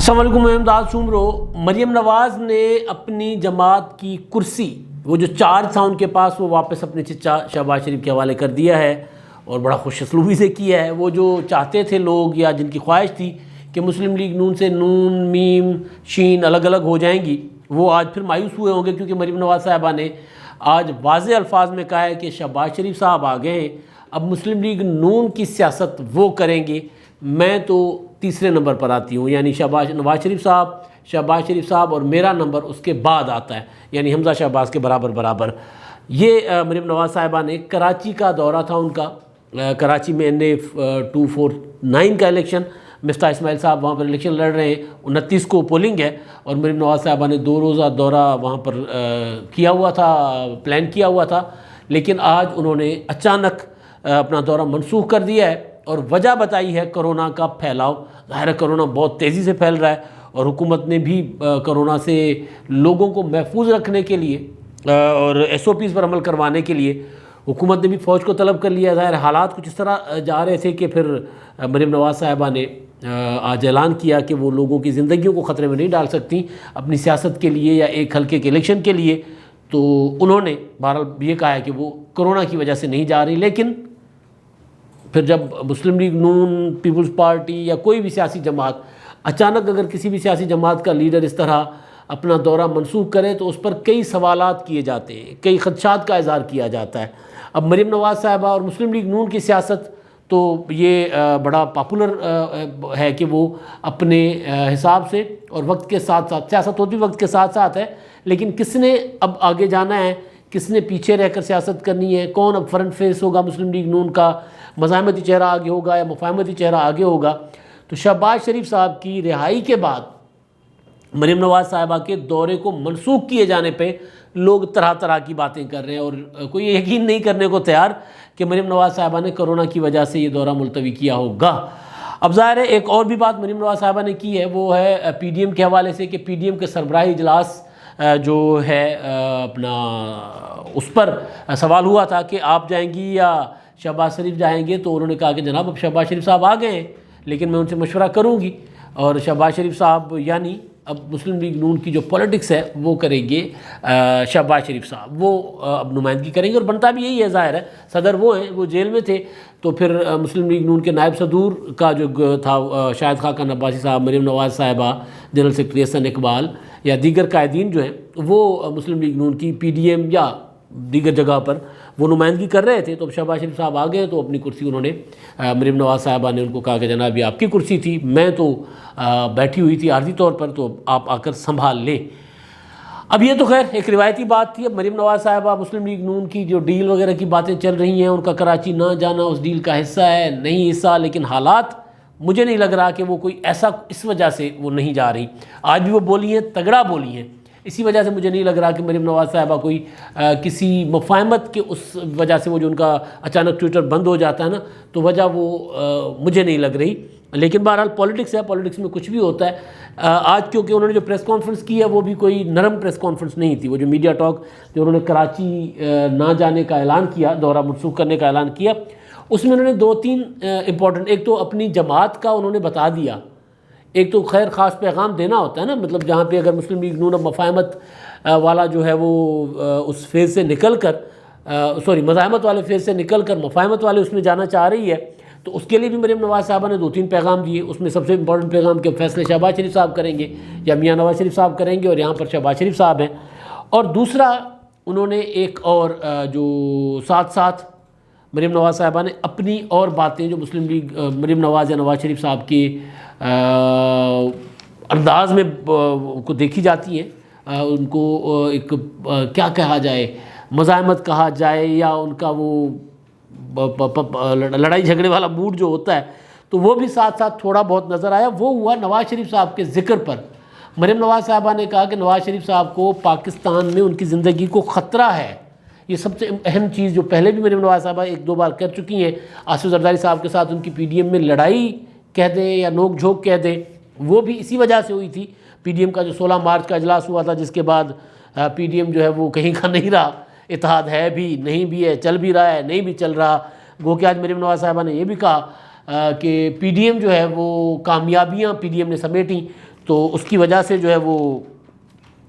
السلام علیکم، میں امداد سومرو۔ مریم نواز نے اپنی جماعت کی کرسی، وہ جو چارج تھا ان کے پاس، وہ واپس اپنے چچا شہباز شریف کے حوالے کر دیا ہے اور بڑا خوش اسلوبی سے کیا ہے۔ وہ جو چاہتے تھے لوگ یا جن کی خواہش تھی کہ مسلم لیگ نون سے نون میم شین الگ الگ ہو جائیں گی، وہ آج پھر مایوس ہوئے ہوں گے، کیونکہ مریم نواز صاحبہ نے آج واضح الفاظ میں کہا ہے کہ شہباز شریف صاحب آ گئے ہیں، اب مسلم لیگ نون کی سیاست وہ کریں گے، میں تو تیسرے نمبر پر آتی ہوں، یعنی نواز شریف صاحب اور میرا نمبر اس کے بعد آتا ہے، یعنی حمزہ شہباز کے برابر۔ یہ مریم نواز صاحبہ نے کراچی کا دورہ تھا ان کا، کراچی میں NA 249 کا الیکشن، مفتاح اسماعیل صاحب وہاں پر الیکشن لڑ رہے ہیں، 29 کو پولنگ ہے، اور مریم نواز صاحبہ نے 2 روزہ دورہ وہاں پر کیا ہوا تھا، پلان کیا ہوا تھا، لیکن آج انہوں نے اچانک اپنا دورہ منسوخ کر دیا ہے اور وجہ بتائی ہے کورونا کا پھیلاؤ۔ ظاہر ہے کورونا بہت تیزی سے پھیل رہا ہے اور حکومت نے بھی کورونا سے لوگوں کو محفوظ رکھنے کے لیے اور SOPs پر عمل کروانے کے لیے حکومت نے بھی فوج کو طلب کر لیا۔ ظاہر حالات کچھ اس طرح جا رہے تھے کہ پھر مریم نواز صاحبہ نے آج اعلان کیا کہ وہ لوگوں کی زندگیوں کو خطرے میں نہیں ڈال سکتی اپنی سیاست کے لیے یا ایک حلقے کے الیکشن کے لیے، تو انہوں نے بہرحال یہ کہا ہے کہ وہ کورونا کی وجہ سے نہیں جا رہی۔ لیکن پھر جب مسلم لیگ نون، پیپلز پارٹی یا کوئی بھی سیاسی جماعت اچانک اگر کسی بھی سیاسی جماعت کا لیڈر اس طرح اپنا دورہ منسوخ کرے تو اس پر کئی سوالات کیے جاتے ہیں، کئی خدشات کا اظہار کیا جاتا ہے۔ اب مریم نواز صاحبہ اور مسلم لیگ نون کی سیاست تو یہ بڑا پاپولر ہے کہ وہ اپنے حساب سے اور وقت کے ساتھ ساتھ، سیاست ہوتی وقت کے ساتھ ساتھ ہے، لیکن کس نے اب آگے جانا ہے، کس نے پیچھے رہ کر سیاست کرنی ہے، کون اب فرنٹ فیس ہوگا مسلم لیگ نون کا، مزاحمتی چہرہ آگے ہوگا یا مفاہمتی چہرہ آگے ہوگا۔ تو شہباز شریف صاحب کی رہائی کے بعد مریم نواز صاحبہ کے دورے کو منسوخ کیے جانے پہ لوگ طرح طرح کی باتیں کر رہے ہیں اور کوئی یقین نہیں کرنے کو تیار کہ مریم نواز صاحبہ نے کورونا کی وجہ سے یہ دورہ ملتوی کیا ہوگا۔ اب ظاہر ہے ایک اور بھی بات مریم نواز صاحبہ نے کی ہے، وہ ہے PDM کے حوالے سے کہ PDM کے سربراہی اجلاس جو ہے اپنا، اس پر سوال ہوا تھا کہ آپ جائیں گی یا شہباز شریف جائیں گے، تو انہوں نے کہا کہ جناب اب شہباز شریف صاحب آ گئے ہیں لیکن میں ان سے مشورہ کروں گی، اور شہباز شریف صاحب یعنی اب مسلم لیگ نون کی جو پولیٹکس ہے وہ کریں گے شہباز شریف صاحب، وہ اب نمائندگی کریں گے، اور بنتا بھی یہی ہے۔ ظاہر ہے صدر وہ ہیں، وہ جیل میں تھے، تو پھر مسلم لیگ نون کے نائب صدور کا جو تھا شاہد خاقان عباسی صاحب، مریم نواز صاحبہ، جنرل سیکرٹری حسن اقبال یا دیگر قائدین جو ہیں وہ مسلم لیگ نون کی PDM یا دیگر جگہ پر وہ نمائندگی کر رہے تھے، تو اب شہباز شریف صاحب آ گئے تو اپنی کرسی انہوں نے، مریم نواز صاحبہ نے ان کو کہا کہ جناب یہ آپ کی کرسی تھی، میں تو بیٹھی ہوئی تھی عارضی طور پر، تو آپ آ کر سنبھال لیں۔ اب یہ تو خیر ایک روایتی بات تھی۔ اب مریم نواز صاحبہ مسلم لیگ نون کی جو ڈیل وغیرہ کی باتیں چل رہی ہیں، ان کا کراچی نہ جانا اس ڈیل کا حصہ ہے نہیں حصہ، لیکن حالات مجھے نہیں لگ رہا کہ وہ کوئی ایسا اس وجہ سے وہ نہیں جا رہی۔ آج بھی وہ بولی ہیں، تگڑا بولی ہیں، اسی وجہ سے مجھے نہیں لگ رہا کہ مریم نواز صاحبہ کوئی کسی مفاہمت کے اس وجہ سے وہ جو ان کا اچانک ٹویٹر بند ہو جاتا ہے نا، تو وجہ وہ مجھے نہیں لگ رہی۔ لیکن بہرحال پولیٹکس ہے، پولیٹکس میں کچھ بھی ہوتا ہے۔ آج کیونکہ انہوں نے جو پریس کانفرنس کی ہے وہ بھی کوئی نرم پریس کانفرنس نہیں تھی، وہ جو میڈیا ٹاک جو انہوں نے کراچی نہ جانے کا اعلان کیا، دورہ منسوخ کرنے کا اعلان کیا، اس میں انہوں نے 2-3 امپورٹنٹ، ایک تو اپنی جماعت کا انہوں نے بتا دیا، ایک تو خیر خاص پیغام دینا ہوتا ہے نا، مطلب جہاں پہ اگر مسلم لیگ نون اب مفاہمت والا جو ہے وہ اس فیز سے نکل کر مزاحمت والے فیز سے نکل کر مفاہمت والے اس میں جانا چاہ رہی ہے، تو اس کے لیے بھی مریم نواز صاحبہ نے 2-3 پیغام دیے۔ اس میں سب سے امپورٹنٹ پیغام کہ فیصلے شہباز شریف صاحب کریں گے یا میاں نواز شریف صاحب کریں گے، اور یہاں پر شہباز شریف صاحب ہیں۔ اور دوسرا انہوں نے ایک اور جو ساتھ ساتھ مریم نواز صاحبہ نے اپنی اور باتیں جو مسلم لیگ مریم نواز یا نواز شریف صاحب کے انداز میں کو دیکھی جاتی ہیں، ان کو ایک کیا کہا جائے، مزاحمت کہا جائے یا ان کا وہ لڑائی جھگڑے والا موڈ جو ہوتا ہے، تو وہ بھی ساتھ ساتھ تھوڑا بہت نظر آیا۔ وہ ہوا نواز شریف صاحب کے ذکر پر۔ مریم نواز صاحبہ نے کہا کہ نواز شریف صاحب کو پاکستان میں ان کی زندگی کو خطرہ ہے۔ یہ سب سے اہم چیز جو پہلے بھی مریم نواز صاحبہ 1-2 بار کر چکی ہیں، آصف زرداری صاحب کے ساتھ ان کی PDM میں لڑائی کہہ دیں یا نوک جھوک کہہ دیں، وہ بھی اسی وجہ سے ہوئی تھی۔ PDM کا جو 16 مارچ کا اجلاس ہوا تھا، جس کے بعد PDM جو ہے وہ کہیں کا نہیں رہا، اتحاد ہے بھی نہیں بھی ہے، چل بھی رہا ہے نہیں بھی چل رہا۔ گو کہ آج مریم نواز صاحبہ نے یہ بھی کہا کہ PDM جو ہے وہ کامیابیاں PDM نے سمیٹیں، تو اس کی وجہ سے جو ہے وہ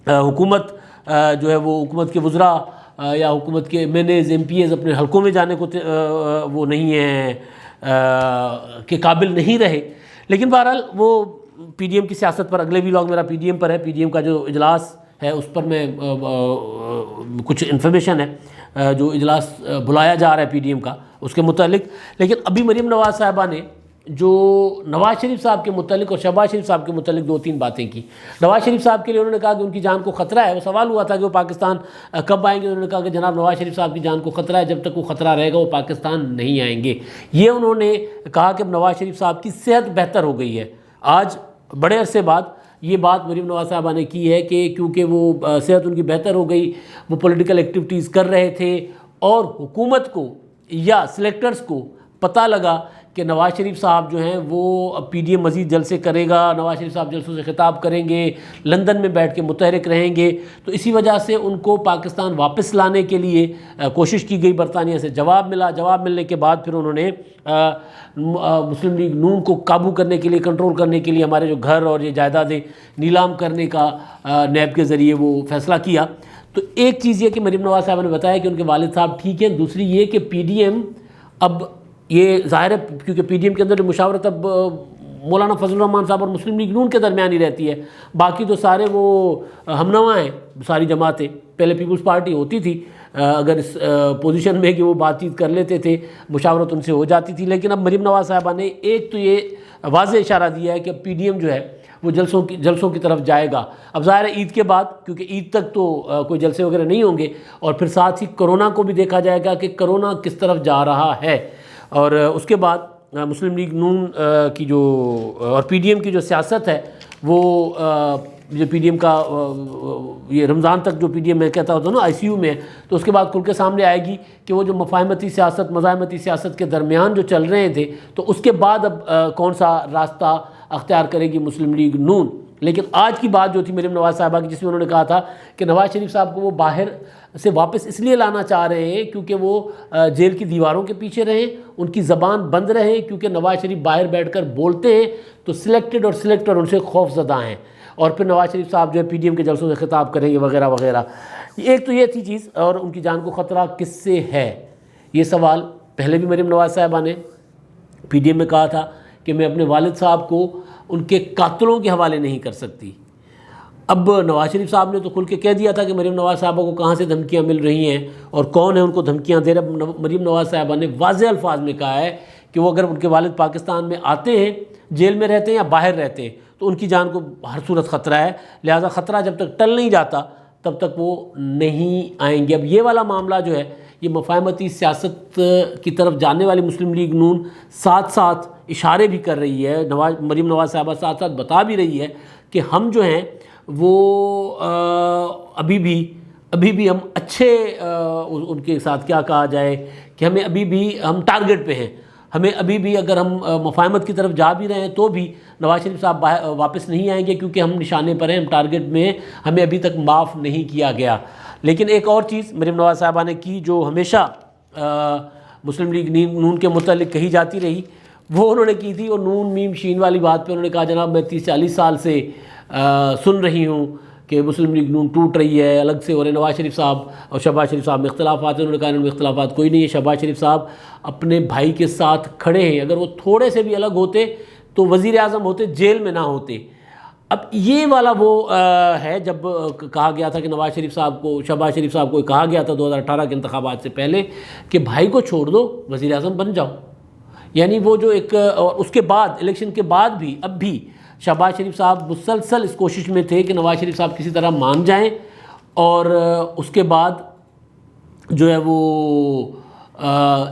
حکومت جو ہے وہ حکومت کے وزراء یا حکومت کے MNAs MPs اپنے حلقوں میں جانے کو وہ نہیں ہیں کہ قابل نہیں رہے. لیکن بہرحال وہ PDM کی سیاست پر اگلے ویلاگ میرا PDM پر ہے. PDM کا جو اجلاس ہے اس پر میں کچھ انفارمیشن ہے جو اجلاس بلایا جا رہا ہے PDM کا اس کے متعلق. لیکن ابھی مریم نواز صاحبہ نے جو نواز شریف صاحب کے متعلق اور شہباز شریف صاحب کے متعلق 2-3 باتیں کی. نواز شریف صاحب کے لیے انہوں نے کہا کہ ان کی جان کو خطرہ ہے. وہ سوال ہوا تھا کہ وہ پاکستان کب آئیں گے. انہوں نے کہا کہ جناب نواز شریف صاحب کی جان کو خطرہ ہے, جب تک وہ خطرہ رہے گا وہ پاکستان نہیں آئیں گے. یہ انہوں نے کہا کہ نواز شریف صاحب کی صحت بہتر ہو گئی ہے. آج بڑے عرصے بعد یہ بات مریم نواز صاحبہ نے کی ہے کہ کیونکہ وہ صحت ان کی بہتر ہو گئی, وہ پولیٹیکل ایکٹیویٹیز کر رہے تھے اور حکومت کو یا سلیکٹرز کو پتہ لگا کہ نواز شریف صاحب جو ہیں وہ PDM مزید جلسے کرے گا. نواز شریف صاحب جلسوں سے خطاب کریں گے, لندن میں بیٹھ کے متحرک رہیں گے. تو اسی وجہ سے ان کو پاکستان واپس لانے کے لیے کوشش کی گئی. برطانیہ سے جواب ملا. جواب ملنے کے بعد پھر انہوں نے مسلم لیگ نون کو قابو کرنے کے لیے, کنٹرول کرنے کے لیے ہمارے جو گھر اور یہ جائیدادیں نیلام کرنے کا نیب کے ذریعے وہ فیصلہ کیا. تو ایک چیز یہ کہ مریم نواز صاحبہ نے بتایا کہ ان کے والد صاحب ٹھیک ہیں. دوسری یہ کہ PDM اب یہ ظاہر ہے کیونکہ PDM کے اندر جو مشاورت اب مولانا فضل الرحمان صاحب اور مسلم لیگ نون کے درمیان ہی رہتی ہے. باقی تو سارے وہ ہم نوا ہیں ساری جماعتیں. پہلے پیپلز پارٹی ہوتی تھی اگر اس پوزیشن میں کہ وہ بات چیت کر لیتے تھے, مشاورت ان سے ہو جاتی تھی. لیکن اب مریم نواز صاحبہ نے ایک تو یہ واضح اشارہ دیا ہے کہ PDM جو ہے وہ جلسوں کی طرف جائے گا. اب ظاہر ہے عید کے بعد, کیونکہ عید تک تو کوئی جلسے وغیرہ نہیں ہوں گے, اور پھر ساتھ ہی کرونا کو بھی دیکھا جائے گا کہ کرونا کس طرف جا رہا ہے. اور اس کے بعد مسلم لیگ نون کی جو اور PDM کی جو سیاست ہے وہ جو PDM کا یہ رمضان تک جو PDM میں کہتا ہوتا نا ICU میں, تو اس کے بعد کھل کے سامنے آئے گی کہ وہ جو مفاہمتی سیاست مزاحمتی سیاست کے درمیان جو چل رہے تھے, تو اس کے بعد اب کون سا راستہ اختیار کرے گی مسلم لیگ نون. لیکن آج کی بات جو تھی مریم نواز صاحبہ کی, جس میں انہوں نے کہا تھا کہ نواز شریف صاحب کو وہ باہر سے واپس اس لیے لانا چاہ رہے ہیں کیونکہ وہ جیل کی دیواروں کے پیچھے رہیں, ان کی زبان بند رہے, کیونکہ نواز شریف باہر بیٹھ کر بولتے ہیں تو سلیکٹڈ اور سلیکٹر ان سے خوف زدہ ہیں, اور پھر نواز شریف صاحب جو ہے PDM کے جلسوں سے خطاب کریں گے وغیرہ وغیرہ. ایک تو یہ تھی چیز. اور ان کی جان کو خطرہ کس سے ہے, یہ سوال پہلے بھی مریم نواز صاحبہ نے PDM میں کہا تھا کہ میں اپنے والد صاحب کو ان کے قاتلوں کے حوالے نہیں کر سکتی. اب نواز شریف صاحب نے تو کھل کے کہہ دیا تھا کہ مریم نواز صاحبہ کو کہاں سے دھمکیاں مل رہی ہیں اور کون ہے ان کو دھمکیاں دے رہا. مریم نواز صاحبہ نے واضح الفاظ میں کہا ہے کہ وہ اگر ان کے والد پاکستان میں آتے ہیں, جیل میں رہتے ہیں یا باہر رہتے ہیں, تو ان کی جان کو ہر صورت خطرہ ہے. لہٰذا خطرہ جب تک ٹل نہیں جاتا تب تک وہ نہیں آئیں گے. اب یہ والا معاملہ جو ہے یہ مفاہمتی سیاست کی طرف جانے والی مسلم لیگ نون ساتھ ساتھ اشارے بھی کر رہی ہے. مریم نواز صاحبہ ساتھ ساتھ بتا بھی رہی ہے کہ ہم جو ہیں وہ ابھی بھی ہم اچھے ان کے ساتھ کیا کہا جائے کہ ہمیں ابھی بھی ہم ٹارگٹ پہ ہیں. ہمیں ابھی بھی اگر ہم مفاہمت کی طرف جا بھی رہے ہیں تو بھی نواز شریف صاحب واپس نہیں آئیں گے کیونکہ ہم نشانے پر ہیں, ہم ٹارگٹ میں ہیں, ہمیں ابھی تک معاف نہیں کیا گیا. لیکن ایک اور چیز مریم نواز صاحبہ نے کی جو ہمیشہ مسلم لیگ نون کے متعلق کہی جاتی رہی, وہ انہوں نے کی تھی. اور نون میم شین والی بات پہ انہوں نے کہا جناب میں 30-40 سال سے سن رہی ہوں کہ مسلم لیگ نون ٹوٹ رہی ہے الگ سے, اور نواز شریف صاحب اور شہباز شریف صاحب میں اختلافات ہیں. انہوں نے کہا ان میں اختلافات کوئی نہیں ہے. شہباز شریف صاحب اپنے بھائی کے ساتھ کھڑے ہیں. اگر وہ تھوڑے سے بھی الگ ہوتے تو وزیر اعظم ہوتے, جیل میں نہ ہوتے. اب یہ والا وہ ہے جب کہا گیا تھا کہ نواز شریف صاحب کو, شہباز شریف صاحب کو کہا گیا تھا 2018 کے انتخابات سے پہلے کہ بھائی کو چھوڑ دو, وزیر اعظم بن جاؤ. یعنی وہ جو ایک, اور اس کے بعد الیکشن کے بعد بھی اب بھی شہباز شریف صاحب مسلسل اس کوشش میں تھے کہ نواز شریف صاحب کسی طرح مان جائیں, اور اس کے بعد جو ہے وہ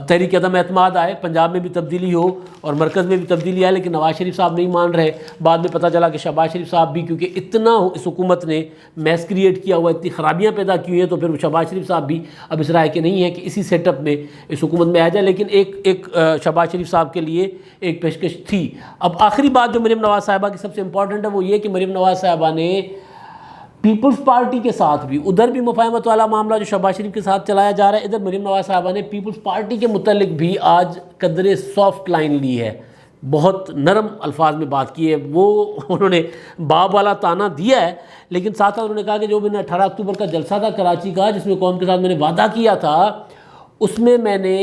تحریک عدم اعتماد آئے, پنجاب میں بھی تبدیلی ہو اور مرکز میں بھی تبدیلی آئے, لیکن نواز شریف صاحب نہیں مان رہے. بعد میں پتہ چلا کہ شہباز شریف صاحب بھی کیونکہ اتنا اس حکومت نے میس کریٹ کیا ہوا, اتنی خرابیاں پیدا کی ہوئی ہیں, تو پھر شہباز شریف صاحب بھی اب اس رائے کے نہیں ہیں کہ اسی سیٹ اپ میں اس حکومت میں آ جائے. لیکن ایک شہباز شریف صاحب کے لیے ایک پیشکش تھی. اب آخری بات جو مریم نواز صاحبہ کی سب سے امپورٹنٹ ہے وہ یہ کہ مریم نواز صاحبہ نے پیپلز پارٹی کے ساتھ بھی, ادھر بھی مفاہمت والا معاملہ جو شہباز شریف کے ساتھ چلایا جا رہا ہے, ادھر مریم نواز صاحبہ نے پیپلز پارٹی کے متعلق بھی آج قدرے سافٹ لائن لی ہے. بہت نرم الفاظ میں بات کی ہے. وہ انہوں نے باب والا تانا دیا ہے، لیکن ساتھ ساتھ انہوں نے کہا کہ جو میں نے 18 اکتوبر کا جلسہ تھا کراچی کا، جس میں قوم کے ساتھ میں نے وعدہ کیا تھا، اس میں میں نے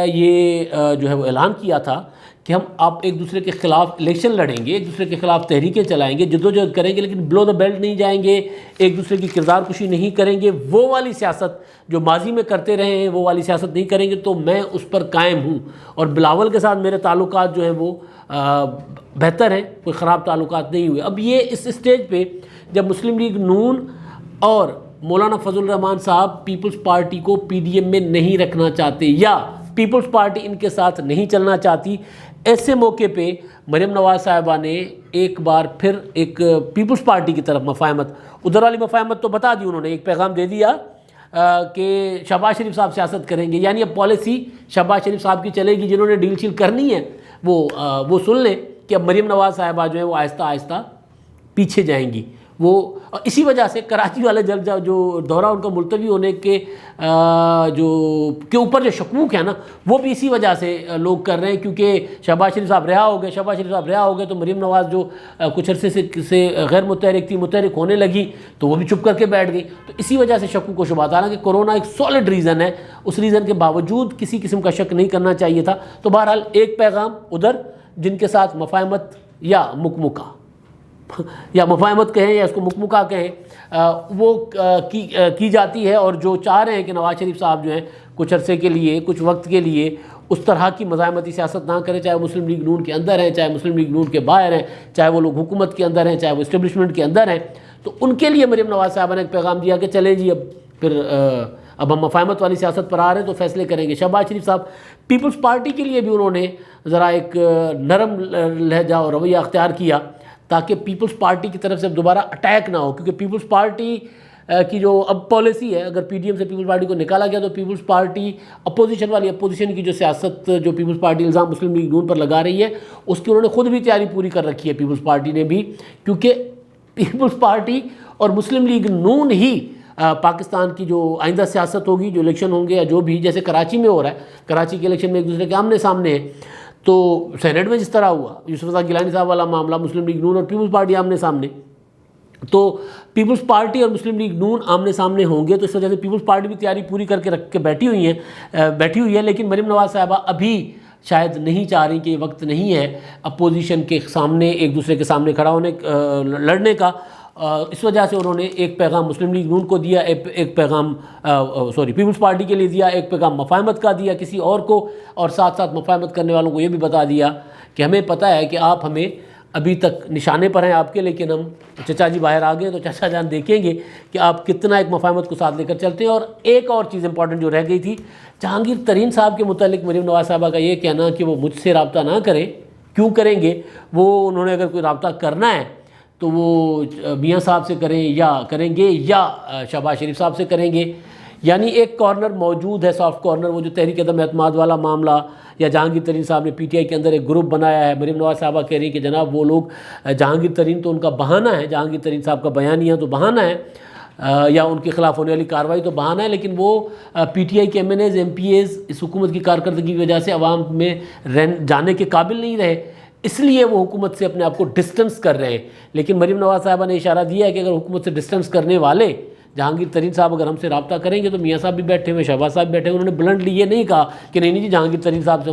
یہ جو ہے وہ اعلان کیا تھا کہ ہم آپ ایک دوسرے کے خلاف الیکشن لڑیں گے، ایک دوسرے کے خلاف تحریکیں چلائیں گے، جدوجہد کریں گے، لیکن بلو دا بیلٹ نہیں جائیں گے، ایک دوسرے کی کردار کشی نہیں کریں گے. وہ والی سیاست جو ماضی میں کرتے رہے ہیں وہ والی سیاست نہیں کریں گے. تو میں اس پر قائم ہوں، اور بلاول کے ساتھ میرے تعلقات جو ہیں وہ بہتر ہیں، کوئی خراب تعلقات نہیں ہوئے. اب یہ اس اسٹیج پہ جب مسلم لیگ نون اور مولانا فضل الرحمان صاحب پیپلز پارٹی کو پی ڈی ایم میں نہیں رکھنا چاہتے، یا پیپلز پارٹی ان کے ساتھ نہیں چلنا چاہتی، ایسے موقع پہ مریم نواز صاحبہ نے ایک بار پھر ایک پیپلز پارٹی کی طرف مفاہمت، ادھر والی مفاہمت تو بتا دی انہوں نے، ایک پیغام دے دیا کہ شہباز شریف صاحب سیاست کریں گے. یعنی اب پالیسی شہباز شریف صاحب کی چلے گی. جنہوں نے ڈیل شیل کرنی ہے وہ سن لیں کہ اب مریم نواز صاحبہ جو ہے وہ آہستہ آہستہ پیچھے جائیں گی. وہ اسی وجہ سے کراچی والے جو دورہ ان کا ملتوی ہونے کے اوپر جو شکوک ہے نا، وہ بھی اسی وجہ سے لوگ کر رہے ہیں، کیونکہ شہباز شریف صاحب رہا ہو گئے تو مریم نواز جو کچھ عرصے سے غیر متحرک تھی، متحرک ہونے لگی تو وہ بھی چپ کر کے بیٹھ گئی. تو اسی وجہ سے شکوک و شبہات، حالانکہ کورونا ایک سالڈ ریزن ہے، اس ریزن کے باوجود کسی قسم کا شک نہیں کرنا چاہیے تھا. تو بہرحال ایک پیغام ادھر جن کے ساتھ مفاہمت یا مکمکہ یا مفاہمت کہیں یا اس کو مکمکہ کہیں، وہ کی جاتی ہے. اور جو چاہ رہے ہیں کہ نواز شریف صاحب جو ہیں کچھ عرصے کے لیے، کچھ وقت کے لیے اس طرح کی مزاحمتی سیاست نہ کریں، چاہے مسلم لیگ نون کے اندر ہیں، چاہے مسلم لیگ نون کے باہر ہیں، چاہے وہ لوگ حکومت کے اندر ہیں، چاہے وہ اسٹیبلشمنٹ کے اندر ہیں. تو ان کے لیے مریم نواز صاحبہ نے ایک پیغام دیا کہ چلیں جی اب ہم مفاہمت والی سیاست پر آ رہے ہیں تو فیصلے کریں گے. شہباز شریف صاحب پیپلز پارٹی کے لیے بھی انہوں نے ذرا ایک نرم لہجہ اور رویہ اختیار کیا، تاکہ پیپلز پارٹی کی طرف سے اب دوبارہ اٹیک نہ ہو. کیونکہ پیپلز پارٹی کی جو اب پالیسی ہے، اگر پی ڈی ایم سے پیپلز پارٹی کو نکالا گیا تو پیپلز پارٹی اپوزیشن کی جو سیاست جو پیپلز پارٹی الزام مسلم لیگ نون پر لگا رہی ہے، اس کی انہوں نے خود بھی تیاری پوری کر رکھی ہے پیپلز پارٹی نے بھی. کیونکہ پیپلز پارٹی اور مسلم لیگ نون ہی پاکستان کی جو آئندہ سیاست ہوگی، جو الیکشن ہوں گے یا جو بھی، جیسے کراچی میں ہو رہا ہے، کراچی کے الیکشن میں ایک دوسرے کے آمنے سامنے ہیں. تو سینیٹ میں جس طرح ہوا یوسف رضا گیلانی صاحب والا معاملہ، مسلم لیگ نون اور پیپلز پارٹی آمنے سامنے، تو پیپلز پارٹی اور مسلم لیگ نون آمنے سامنے ہوں گے. تو اس وجہ سے پیپلز پارٹی بھی تیاری پوری کر کے رکھ کے بیٹھی ہوئی ہے. لیکن مریم نواز صاحبہ ابھی شاید نہیں چاہ رہی کہ یہ وقت نہیں ہے اپوزیشن کے سامنے، ایک دوسرے کے سامنے کھڑا ہونے لڑنے کا. اس وجہ سے انہوں نے ایک پیغام مسلم لیگ نون کو دیا، ایک پیغام پیپلز پارٹی کے لیے دیا، ایک پیغام مفاہمت کا دیا کسی اور کو، اور ساتھ ساتھ مفاہمت کرنے والوں کو یہ بھی بتا دیا کہ ہمیں پتہ ہے کہ آپ ہمیں ابھی تک نشانے پر ہیں آپ کے، لیکن ہم چچا جی باہر آ گئے تو چچا جان دیکھیں گے کہ آپ کتنا ایک مفاہمت کو ساتھ لے کر چلتے ہیں. اور ایک اور چیز امپورٹنٹ جو رہ گئی تھی، جہانگیر ترین صاحب کے متعلق مریم نواز صاحبہ کا یہ کہنا کہ وہ مجھ سے رابطہ نہ کریں. کیوں کریں گے؟ وہ انہوں نے اگر کوئی رابطہ کرنا ہے تو وہ میاں صاحب سے کریں گے یا شہباز شریف صاحب سے کریں گے. یعنی ایک کارنر موجود ہے، سافٹ کارنر، وہ جو تحریک عدم اعتماد والا معاملہ، یا جہانگیر ترین صاحب نے پی ٹی آئی کے اندر ایک گروپ بنایا ہے. مریم نواز صاحبہ کہہ رہی ہیں کہ جناب وہ لوگ جہانگیر ترین تو ان کا بہانہ ہے، جہانگیر ترین صاحب کا بیانیہ تو بہانہ ہے، یا ان کے خلاف ہونے والی کارروائی تو بہانہ ہے، لیکن وہ پی ٹی آئی کے MNAs, MPAs اس حکومت کی کارکردگی کی وجہ سے عوام میں جانے کے قابل نہیں رہے، اس لیے وہ حکومت سے اپنے آپ کو ڈسٹنس کر رہے ہیں. لیکن مریم نواز صاحبہ نے اشارہ دیا ہے کہ اگر حکومت سے ڈسٹنس کرنے والے جہانگیر ترین صاحب اگر ہم سے رابطہ کریں گے تو میاں صاحب بھی بیٹھے ہوئے، شہباز صاحب بیٹھے ہوئے. انہوں نے بلنٹلی یہ نہیں کہا کہ نہیں جی جہانگیر ترین صاحب سے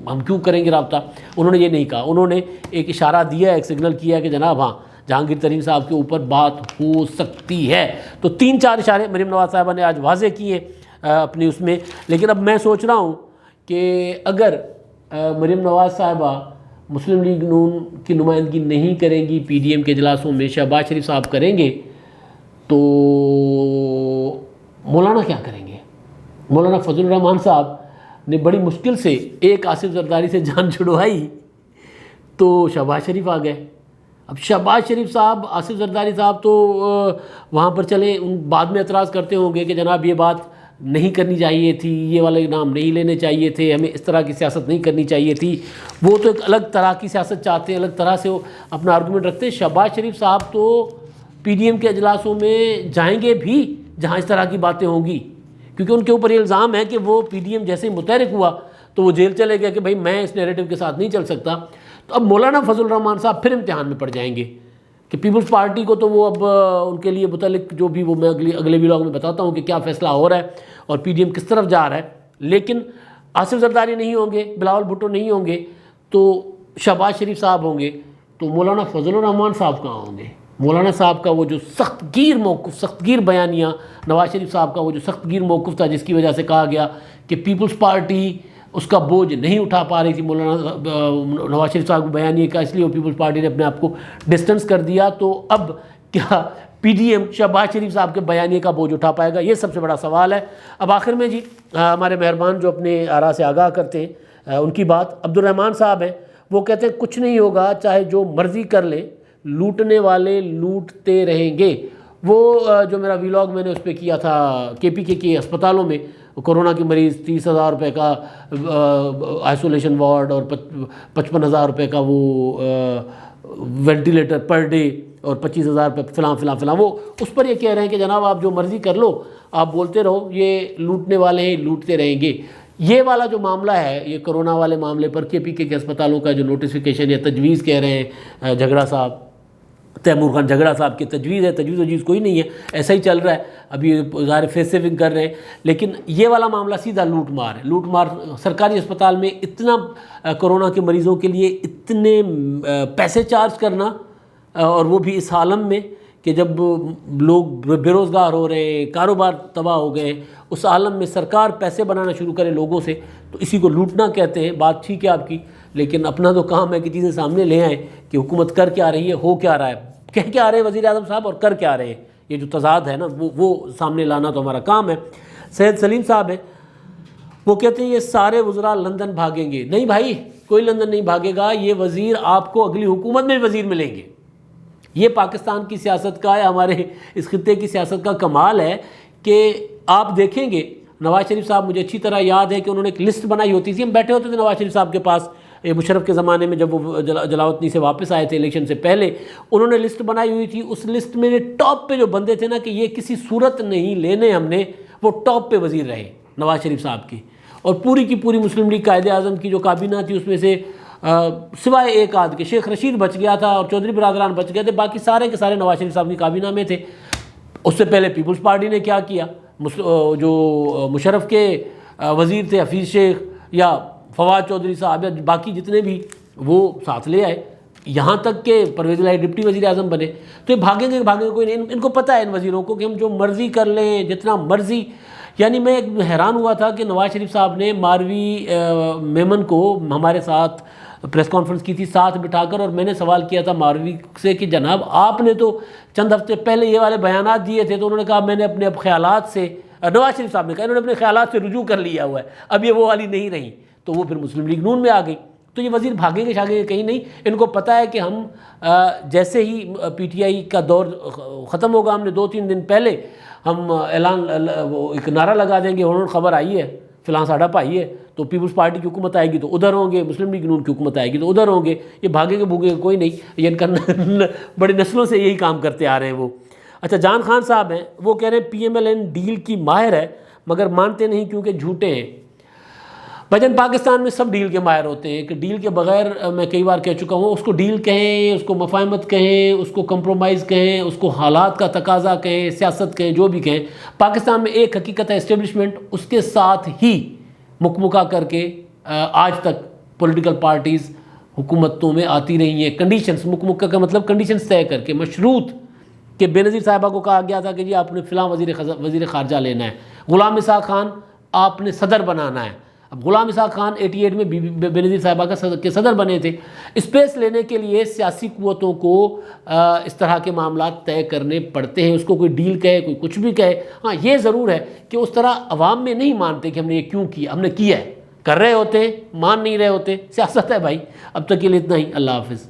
ہم کیوں کریں گے رابطہ، انہوں نے یہ نہیں کہا. انہوں نے ایک اشارہ دیا، ایک سگنل کیا کہ جناب ہاں جہانگیر ترین صاحب کے اوپر بات ہو سکتی ہے. تو 3-4 اشارے مریم نواز صاحبہ نے آج واضح کیے اپنی اس میں. لیکن اب میں سوچ رہا ہوں کہ اگر مریم نواز صاحبہ مسلم لیگ نون کی نمائندگی نہیں کریں گی پی ڈی ایم کے اجلاسوں میں، شہباز شریف صاحب کریں گے، تو مولانا کیا کریں گے؟ مولانا فضل الرحمان صاحب نے بڑی مشکل سے ایک آصف زرداری سے جان چھڑوائی تو شہباز شریف آ گئے. اب شہباز شریف صاحب، آصف زرداری صاحب تو وہاں پر چلے، بعد میں اعتراض کرتے ہوں گے کہ جناب یہ بات نہیں کرنی چاہیے تھی، یہ والے نام نہیں لینے چاہیے تھے، ہمیں اس طرح کی سیاست نہیں کرنی چاہیے تھی. وہ تو ایک الگ طرح کی سیاست چاہتے ہیں، الگ طرح سے وہ اپنا آرگومنٹ رکھتے ہیں. شہباز شریف صاحب تو پی ڈی ایم کے اجلاسوں میں جائیں گے بھی جہاں اس طرح کی باتیں ہوں گی، کیونکہ ان کے اوپر یہ الزام ہے کہ وہ پی ڈی ایم جیسے ہی متحرک ہوا تو وہ جیل چلے گیا کہ بھائی میں اس نیریٹو کے ساتھ نہیں چل سکتا. تو اب مولانا فضل الرحمان صاحب پھر امتحان میں پڑ جائیں گے کہ پیپلز پارٹی کو تو وہ اب ان کے لیے متعلق جو بھی وہ میں اگلے ویلاگ میں بتاتا ہوں کہ کیا فیصلہ ہو رہا ہے اور پی ڈی ایم کس طرف جا رہا ہے. لیکن آصف زرداری نہیں ہوں گے, بلاول بھٹو نہیں ہوں گے, تو شہباز شریف صاحب ہوں گے, تو مولانا فضل الرحمان صاحب کہاں ہوں گے؟ مولانا صاحب کا وہ جو سخت گیر موقف, سخت گیر بیانیہ, نواز شریف صاحب کا وہ جو سخت گیر موقف تھا جس کی وجہ سے کہا گیا کہ پیپلز پارٹی اس کا بوجھ نہیں اٹھا پا رہی تھی مولانا نواز شریف صاحب کو بیانیے کا, اس لیے وہ پیپلز پارٹی نے اپنے آپ کو ڈسٹنس کر دیا. تو اب کیا پی ڈی ایم شہباز شریف صاحب کے بیانیے کا بوجھ اٹھا پائے گا؟ یہ سب سے بڑا سوال ہے. اب آخر میں جی ہمارے مہربان جو اپنے آراء سے آگاہ کرتے ہیں ان کی بات, عبد الرحمان صاحب ہیں, وہ کہتے ہیں کچھ نہیں ہوگا چاہے جو مرضی کر لیں, لوٹنے والے لوٹتے رہیں گے. وہ جو میرا ویلاگ میں نے اس پہ کیا تھا کے پی کے اسپتالوں میں کورونا کے مریض 30,000 روپے کا آئسولیشن وارڈ اور 55,000 روپے کا وہ وینٹیلیٹر پر ڈے اور 25,000 روپے فلاں, وہ اس پر یہ کہہ رہے ہیں کہ جناب آپ جو مرضی کر لو, آپ بولتے رہو, یہ لوٹنے والے ہیں لوٹتے رہیں گے. یہ والا جو معاملہ ہے, یہ کرونا والے معاملے پر کے پی کے اسپتالوں کا جو نوٹیفیکیشن یا تجویز کہہ رہے ہیں جھگڑا صاحب, تیمور خان جھگڑا صاحب کی تجویز ہے, تجویز کوئی نہیں ہے, ایسا ہی چل رہا ہے. ابھی ظاہر فیس سیونگ کر رہے ہیں, لیکن یہ والا معاملہ سیدھا لوٹ مار ہے. لوٹ مار, سرکاری اسپتال میں اتنا کرونا کے مریضوں کے لیے اتنے پیسے چارج کرنا, اور وہ بھی اس عالم میں کہ جب لوگ بے روزگار ہو رہے ہیں, کاروبار تباہ ہو گئے, اس عالم میں سرکار پیسے بنانا شروع کرے لوگوں سے, تو اسی کو لوٹنا کہتے ہیں. بات ٹھیک ہے آپ کی, لیکن اپنا تو کام ہے کہ چیزیں سامنے لے آئیں کہ حکومت کر کیا رہی ہے, ہو کیا رہا ہے, کہہ کیا رہے ہیں وزیر اعظم صاحب اور کر کیا رہے ہیں. یہ جو تضاد ہے نا وہ سامنے لانا تو ہمارا کام ہے. سید سلیم صاحب ہیں, وہ کہتے ہیں یہ سارے وزراء لندن بھاگیں گے. نہیں بھائی, کوئی لندن نہیں بھاگے گا. یہ وزیر آپ کو اگلی حکومت میں وزیر ملیں گے. یہ پاکستان کی سیاست کا, ہمارے اس خطے کی سیاست کا کمال ہے کہ آپ دیکھیں گے نواز شریف صاحب, مجھے اچھی طرح یاد ہے کہ انہوں نے ایک لسٹ بنائی ہوتی تھی, ہم بیٹھے ہوتے تھے نواز شریف صاحب کے پاس, مشرف کے زمانے میں جب وہ جلاوطنی سے واپس آئے تھے الیکشن سے پہلے, انہوں نے لسٹ بنائی ہوئی تھی. اس لسٹ میں ٹاپ پہ جو بندے تھے نا کہ یہ کسی صورت نہیں لینے ہم نے, وہ ٹاپ پہ وزیر رہے نواز شریف صاحب کی. اور پوری کی پوری مسلم لیگ قائد اعظم کی جو کابینہ تھی اس میں سے سوائے ایک آدھ کے شیخ رشید بچ گیا تھا اور چودھری برادران بچ گئے تھے, باقی سارے کے سارے نواز شریف صاحب کی کابینہ میں تھے. اس سے پہلے پیپلز پارٹی نے کیا کیا, جو مشرف کے وزیر تھے حفیظ شیخ یا فواد چودھری صاحب یا باقی جتنے بھی, وہ ساتھ لے آئے, یہاں تک کہ پرویز الہی ڈپٹی وزیر اعظم بنے. تو یہ بھاگیں گے کوئی نہیں. ان کو پتہ ہے ان وزیروں کو کہ ہم جو مرضی کر لیں, جتنا مرضی. یعنی میں حیران ہوا تھا کہ نواز شریف صاحب نے ماروی میمن کو ہمارے ساتھ پریس کانفرنس کی تھی ساتھ بٹھا کر, اور میں نے سوال کیا تھا ماروی سے کہ جناب آپ نے تو چند ہفتے پہلے یہ والے بیانات دیے تھے, تو انہوں نے کہا میں نے اپنے اب خیالات سے, نواز شریف صاحب نے کہا انہوں نے اپنے خیالات سے رجوع کر لیا ہوا ہے, اب یہ وہ والی نہیں رہی. تو وہ پھر مسلم لیگ نون میں آ گئی. تو یہ وزیر بھاگیں گے شاگیں گے کہیں نہیں. ان کو پتہ ہے کہ ہم جیسے ہی پی ٹی آئی کا دور ختم ہوگا, ہم نے 2-3 دن پہلے ہم اعلان وہ ایک نعرہ لگا دیں گے, خبر آئی ہے فلاں ساڈا بھائی ہے, تو پیپلز پارٹی کی حکومت آئے گی تو ادھر ہوں گے, مسلم لیگ نون کی حکومت آئے گی تو ادھر ہوں گے. یہ بھاگیں گے بھوگیں گے کوئی نہیں. یہ ان کا بڑی نسلوں سے یہی کام کرتے آ رہے ہیں وہ. اچھا, جان خان صاحب ہیں, وہ کہہ رہے ہیں P M L N deal کی ماہر ہے مگر مانتے نہیں کیونکہ جھوٹے ہیں. بھجن پاکستان میں سب ڈیل کے ماہر ہوتے ہیں کہ ڈیل کے بغیر, میں کئی بار کہہ چکا ہوں, اس کو ڈیل کہیں, اس کو مفاہمت کہیں, اس کو کمپرومائز کہیں, اس کو حالات کا تقاضا کہیں, سیاست کہیں, جو بھی کہیں. پاکستان میں ایک حقیقت ہے اسٹیبلشمنٹ, اس کے ساتھ ہی مکمکا کر کے آج تک پولیٹیکل پارٹیز حکومتوں میں آتی رہی ہیں. کنڈیشنز, مکمکا کا مطلب کنڈیشنز طے کر کے, مشروط, کہ بے نظیر صاحبہ کو کہا گیا تھا کہ جی آپ نے فلاں وزیر خارجہ لینا ہے, غلام اسحاق خان آپ نے صدر بنانا ہے. اب غلام اسحاق خان 88 میں بے نظیر صاحبہ کے صدر بنے تھے. اسپیس لینے کے لیے سیاسی قوتوں کو اس طرح کے معاملات طے کرنے پڑتے ہیں. اس کو کوئی ڈیل کہے, کوئی کچھ بھی کہے. ہاں یہ ضرور ہے کہ اس طرح عوام میں نہیں مانتے کہ ہم نے یہ کیوں کیا, ہم نے کیا ہے, کر رہے ہوتے, مان نہیں رہے ہوتے. سیاست ہے بھائی. اب تک کے لیے اتنا ہی. اللہ حافظ.